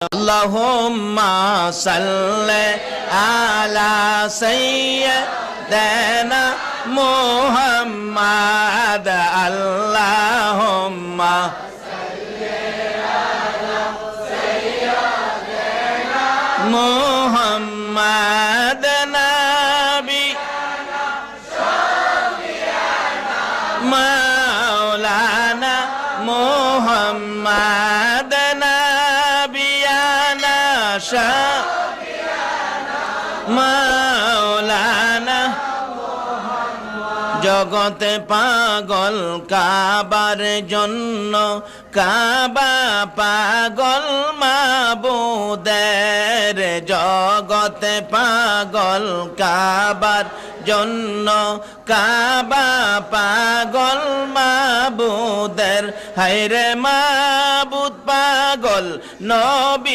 আল্লাহুম্মা সাল্লি আলা সাইয়্যিদিনা মুহাম্মাদ আল্লাহুম্মা সাল্লি আলা সাইয়্যিদিনা মুহাম্মাদ নাবিয়ানা শাফিয়ানা মাওলানা মুহাম্মাদ মাওলানা জগতে পাগল কাবার জন্য, কাবা পাগল মাবুদের। জগতে পাগল কাবার জন্য, কাবা পাগল মাবুদের। হায়রে মাবুদ পাগল নবী